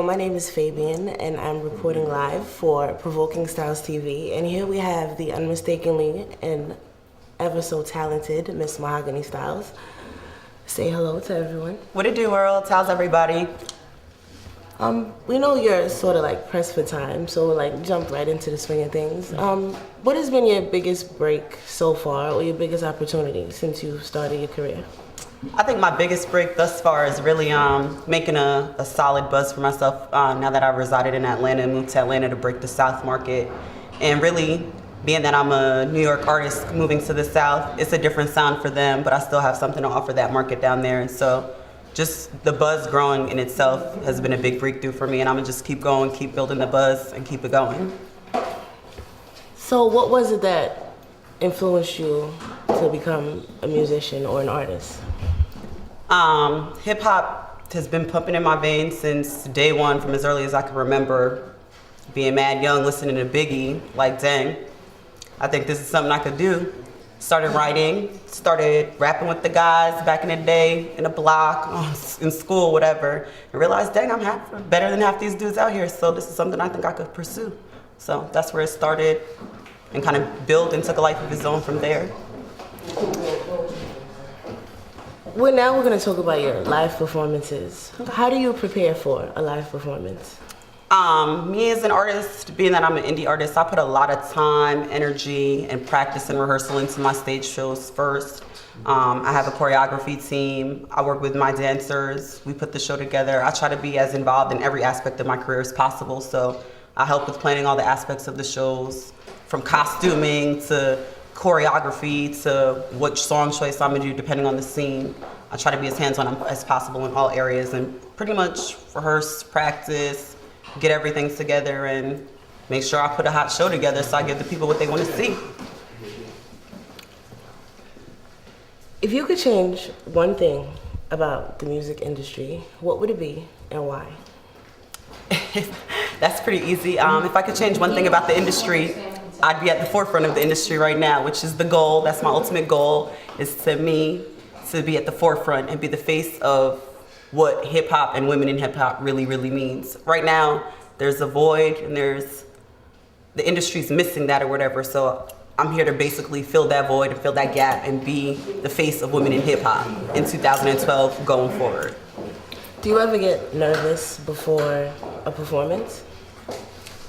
my name is Fabienne, and I'm reporting live for Provoking Styles TV. And here we have the unmistakably and ever so talented Miss Mahogany Stylez. Say hello to everyone. What it do, world? How's everybody? We know you're sort of like pressed for time, so we'll like jump right into the swing of things. What has been your biggest break so far, or your biggest opportunity since you started your career? I think my biggest break thus far is really making a solid buzz for myself now that I've resided in Atlanta and moved to Atlanta to break the South market. And really, being that I'm a New York artist moving to the South, it's a different sound for them, but I still have something to offer that market down there. And so just the buzz growing in itself has been a big breakthrough for me, and I'm gonna just keep going, keep building the buzz, and keep it going. So what was it that influenced you to become a musician or an artist? Hip hop has been pumping in my veins since day one, from as early as I can remember. Being mad young, listening to Biggie, like dang, I think this is something I could do. Started writing, started rapping with the guys back in the day, in a block, in school, whatever, and realized, dang, I'm better than half these dudes out here, so this is something I think I could pursue. So that's where it started, and kind of built and took a life of its own from there. Well, now we're going to talk about your live performances. How do you prepare for a live performance? Me as an artist, being that I'm an indie artist, I put a lot of time, energy, and practice and rehearsal into my stage shows first. I have a choreography team. I work with my dancers. We put the show together. I try to be as involved in every aspect of my career as possible. So I help with planning all the aspects of the shows, from costuming to choreography to what song choice I'm gonna do depending on the scene. I try to be as hands-on as possible in all areas and pretty much rehearse, practice, get everything together, and make sure I put a hot show together so I give the people what they want to see. If you could change one thing about the music industry, what would it be and why? That's pretty easy. If I could change one thing about the industry, I'd be at the forefront of the industry right now, which is the goal. That's my ultimate goal, is to be at the forefront and be the face of what hip hop and women in hip hop really, really means. Right now, there's a void, and the industry's missing that or whatever. So I'm here to basically fill that void and fill that gap and be the face of women in hip hop in 2012 going forward. Do you ever get nervous before a performance?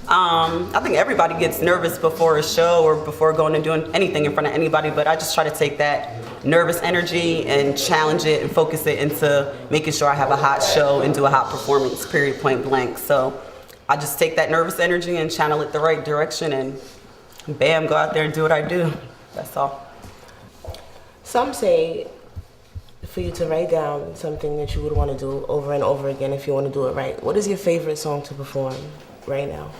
I think everybody gets nervous before a show or before going and doing anything in front of anybody, but I just try to take that nervous energy and challenge it and focus it into making sure I have a hot show and do a hot performance, period, point blank. So I just take that nervous energy and channel it the right direction, and bam, go out there and do what I do. That's all. Some say for you to write down something that you would want to do over and over again if you want to do it right. What is your favorite song to perform right now?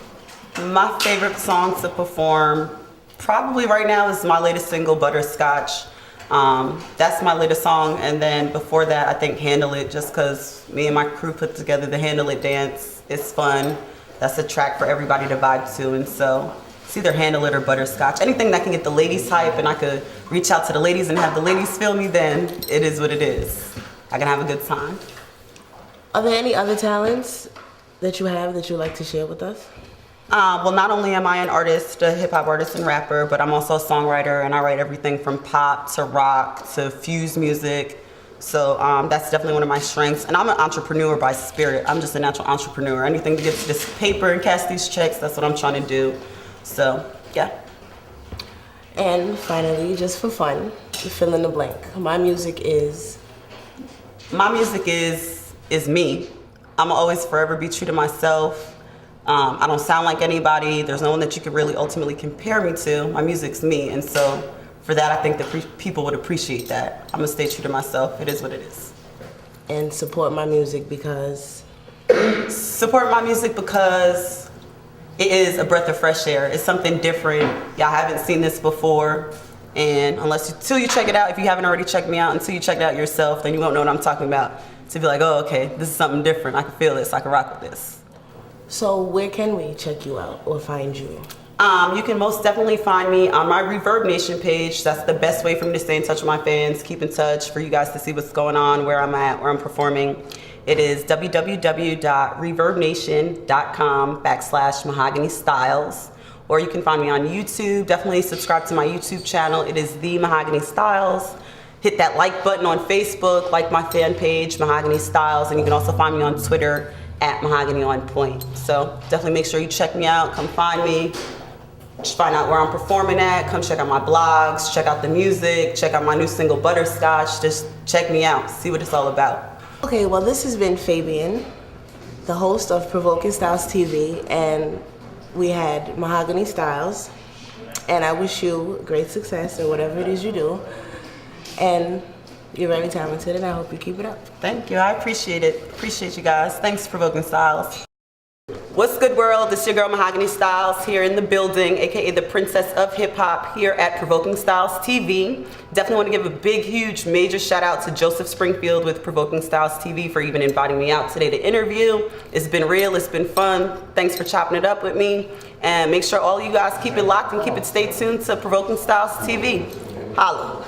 My favorite song to perform probably right now is my latest single, Butterscotch. That's my latest song, and then before that, I think Handle It, just because me and my crew put together the Handle It dance. It's fun. That's a track for everybody to vibe to, and so it's either Handle It or Butterscotch. Anything that can get the ladies hype and I could reach out to the ladies and have the ladies feel me, then it is what it is. I can have a good time. Are there any other talents that you have that you'd like to share with us? Well, not only am I an artist, a hip hop artist and rapper, but I'm also a songwriter, and I write everything from pop to rock to fuse music. So that's definitely one of my strengths. And I'm an entrepreneur by spirit. I'm just a natural entrepreneur. Anything to get to this paper and cash these checks, that's what I'm trying to do. So, yeah. And finally, just for fun, fill in the blank. My music is me. I'm always forever be true to myself. I don't sound like anybody. There's no one that you can really ultimately compare me to. My music's me, and so for that, I think that people would appreciate that. I'm gonna stay true to myself. It is what it is. And support my music because? Support my music because it is a breath of fresh air. It's something different. Y'all haven't seen this before, and until you check it out, if you haven't already checked me out, until you check it out yourself, then you won't know what I'm talking about. To be like, oh, okay, this is something different. I can feel this. I can rock with this. So where can we check you out or find you? You can most definitely find me on my Reverb Nation page. That's the best way for me to stay in touch with my fans, keep in touch, for you guys to see what's going on, where I'm at, where I'm performing. It is www.reverbnation.com/Mahogany Stylez. Or you can find me on YouTube. Definitely subscribe to my YouTube channel. It is The Mahogany Stylez. Hit that like button on Facebook, like my fan page, Mahogany Stylez, and you can also find me on Twitter at Mahogany on Point. So definitely make sure you check me out. Come find me. Just find out where I'm performing at. Come check out my blogs, check out the music, check out my new single Butterscotch. Just check me out, see what it's all about. Okay, well, this has been Fabienne, the host of Provoking Styles TV, and we had Mahogany Stylez, and I wish you great success in whatever it is you do, and you're very talented, and I hope you keep it up. Thank you, I appreciate it. Appreciate you guys. Thanks, Provoking Styles. What's good, world? It's your girl Mahogany Stylez here in the building, aka the Princess of Hip Hop, here at Provoking Styles TV. Definitely want to give a big, huge, major shout out to Joseph Springfield with Provoking Styles TV for even inviting me out today to interview. It's been real, it's been fun. Thanks for chopping it up with me. And make sure all you guys keep it locked and keep it stay tuned to Provoking Styles TV. Holla.